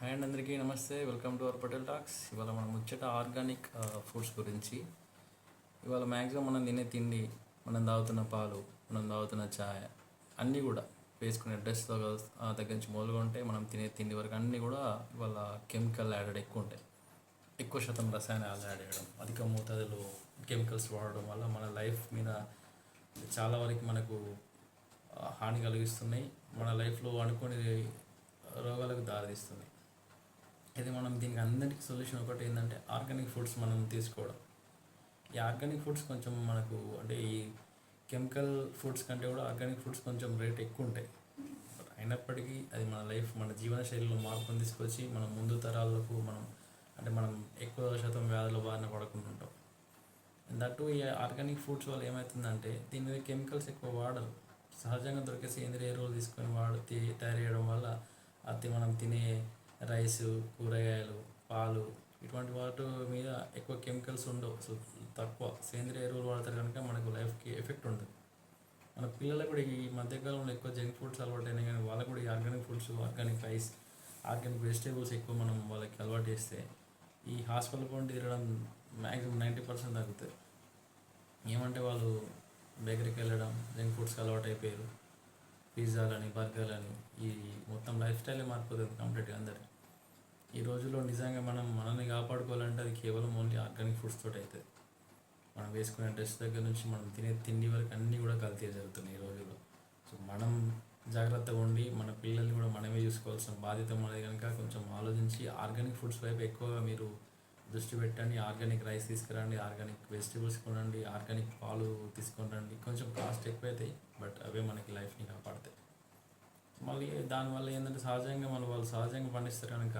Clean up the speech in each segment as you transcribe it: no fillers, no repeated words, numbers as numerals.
Hi and అందరికీ నమస్తే. Welcome to our Patel talks. ఇవాళ మనం ముచ్చట ఆర్గానిక్ ఫుడ్స్ గురించి. ఇవాళ మ్యాక్సిమం మనం తినే తిండి, మనం తాగుతున్న పాలు, మనం తాగుతున్న ఛాయ్ అన్నీ కూడా వేసుకునే డ్రెస్తో దగ్గర నుంచి మొదలుగా ఉంటాయి. మనం తినే తిండి వరకు అన్నీ కూడా ఇవాళ కెమికల్ యాడెడ్ ఎక్కువ ఉంటాయి. ఎక్కువ శాతం రసాయనాలు యాడ్ చేయడం, అధిక మోతాదులో కెమికల్స్ వాడడం వల్ల మన లైఫ్ మీద చాలా వరకు మనకు హాని కలిగిస్తున్నాయి. మన లైఫ్లో అనుకోని రోగాలకు దారితీస్తుంది. ఇది మనం దీనికి అందరికీ సొల్యూషన్ ఒకటి ఏంటంటే ఆర్గానిక్ ఫుడ్స్ మనం తీసుకోవడం. ఈ ఆర్గానిక్ ఫుడ్స్ కొంచెం మనకు అంటే ఈ కెమికల్ ఫుడ్స్ కంటే కూడా ఆర్గానిక్ ఫుడ్స్ కొంచెం రేట్ ఎక్కువ ఉంటాయి. బట్ అయినప్పటికీ అది మన లైఫ్, మన జీవన శైలిలో మార్పును తీసుకొచ్చి మనం ముందు తరాలకు మనం ఎక్కువ శాతం వ్యాధుల బారిన పడకుండా ఉంటాం. దట్టు ఈ ఆర్గానిక్ ఫుడ్స్ వల్ల ఏమవుతుందంటే దీని మీద కెమికల్స్ ఎక్కువ వాడరు. సహజంగా దొరికే సేంద్రియ ఎరువులు తీసుకొని తయారు చేయడం వల్ల అది మనం తినే రైస్, కూరగాయలు, పాలు ఇటువంటి వాటి మీద ఎక్కువ కెమికల్స్ ఉండవు. సో తక్కువ సేంద్రియ ఎరువులు వాడతారు కనుక మనకు లైఫ్కి ఎఫెక్ట్ ఉంటుంది. మన పిల్లలకు కూడా ఈ మధ్యకాలంలో ఎక్కువ జంక్ ఫుడ్స్ అలవాటు అయినాయి, కానీ వాళ్ళకు కూడా ఈ organic foods, organic rice, organic vegetables ఎక్కువ మనం వాళ్ళకి అలవాటు చేస్తే ఈ హాస్పిటల్ పండి తిరగడం మ్యాక్సిమం 90% తగ్గుతుంది. ఏమంటే వాళ్ళు బేకరీకి వెళ్ళడం, జంక్ ఫుడ్స్కి అలవాటు అయిపోయారు. పిజ్జాలని, బర్గర్లని, ఈ మొత్తం లైఫ్ స్టైలే మారిపోతుంది కంప్లీట్గా అందరికీ. ఈ రోజుల్లో నిజంగా మనం మనల్ని కాపాడుకోవాలంటే అది కేవలం ఓన్లీ ఆర్గానిక్ ఫుడ్స్ తోటి అవుతుంది. మనం వేసుకునే డ్రెస్ దగ్గర నుంచి మనం తినే తిండి వరకు అన్నీ కూడా కల్తీ జరుగుతున్నాయి ఈ రోజుల్లో. సో మనం జాగ్రత్తగా ఉండి మన పిల్లల్ని కూడా మనమే చూసుకోవాల్సిన బాధ్యత మనది కనుక కొంచెం ఆలోచించి ఆర్గానిక్ ఫుడ్స్ వైపు ఎక్కువగా మీరు దృష్టి పెట్టండి. ఆర్గానిక్ రైస్ తీసుకురండి, ఆర్గానిక్ వెజిటేబుల్స్ కొనండి, ఆర్గానిక్ పాలు తీసుకొని రండి. కొంచెం కాస్ట్ ఎక్కువైతాయి, బట్ అవే మనకి లైఫ్ని కాపాడతాయి. మళ్ళీ దానివల్ల ఏంటంటే సహజంగా వాళ్ళు సహజంగా పండిస్తారు కనుక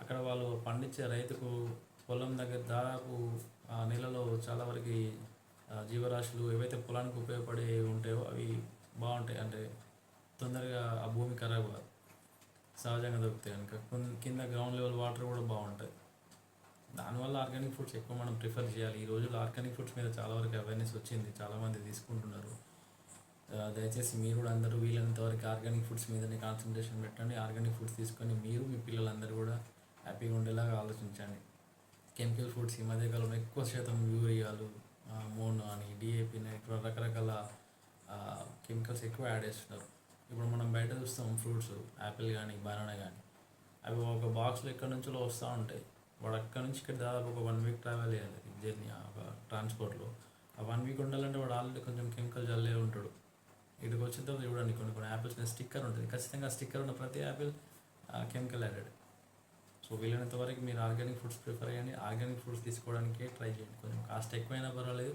అక్కడ వాళ్ళు పండించే రైతుకు పొలం దగ్గర దాదాపు నెలలో చాలా వరకు జీవరాశులు ఏవైతే పొలానికి ఉపయోగపడే ఉంటాయో అవి బాగుంటాయి. అంటే తొందరగా ఆ భూమి ఖరాబ్ కాదు, సహజంగా దొరుకుతాయి కనుక. కింద గ్రౌండ్ లెవెల్ వాటర్ కూడా బాగుంటుంది. దానివల్ల ఆర్గానిక్ ఫుడ్స్ ఎక్కువ మనం ప్రిఫర్ చేయాలి. ఈ రోజుల్లో ఆర్గానిక్ ఫుడ్స్ మీద చాలా వరకు అవేర్నెస్ వచ్చింది, చాలామంది తీసుకుంటున్నారు. దయచేసి మీరు కూడా అందరూ వీలైనంత వరకు ఆర్గానిక్ ఫుడ్స్ మీదనే కాన్సన్ట్రేషన్ పెట్టండి. ఆర్గానిక్ ఫుడ్స్ తీసుకొని మీరు, మీ పిల్లలందరూ కూడా హ్యాపీగా ఉండేలాగా ఆలోచించండి. కెమికల్ ఫుడ్స్ ఈ మధ్యకాలంలో ఎక్కువ శాతం యూరియాలు, మోనో అని, డిఏపి ఇట్లా రకరకాల కెమికల్స్ ఎక్కువ యాడ్ చేస్తున్నారు. ఇప్పుడు మనం బయట చూస్తాం ఫ్రూట్స్, యాపిల్ కానీ, బనానా కానీ, అవి ఒక బాక్స్లో ఎక్కడి నుంచో వస్తూ ఉంటాయి. వాడు అక్కడి నుంచి ఇక్కడ దాదాపు ఒక 1 వీక్ ట్రావెల్ చేయాలి జర్నీ, ఒక ట్రాన్స్పోర్ట్లో. ఆ 1 వీక్ ఉండాలంటే వాడు ఆల్రెడీ కొంచెం కెమికల్ జల్లే ఉంటాడు. ఇక్కడికి వచ్చిన తర్వాత చూడండి కొన్ని యాపిల్స్ మీద స్టిక్కర్ ఉంటుంది. ఖచ్చితంగా స్టిక్కర్ ఉన్న ప్రతి యాపిల్ కెమికల్ యాడెడ్. సో వీలైనంత వరకు మీరు ఆర్గానిక్ ఫుడ్స్ ప్రిఫర్ చేయండి. ఆర్గానిక్ ఫుడ్స్ తీసుకోవడానికే ట్రై చేయండి. కొంచెం కాస్ట్ ఎక్కువైనా పర్వాలేదు,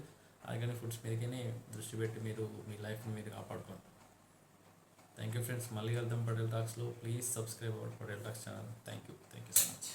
ఆర్గానిక్ ఫుడ్స్ మీదకే దృష్టి పెట్టి మీరు మీ లైఫ్ని మీరు కాపాడుకోండి. Thank you friends. మళ్ళీ వెళ్దాం పటేల్ టాక్స్లో. Please subscribe our Patel talks channel. Thank you so much.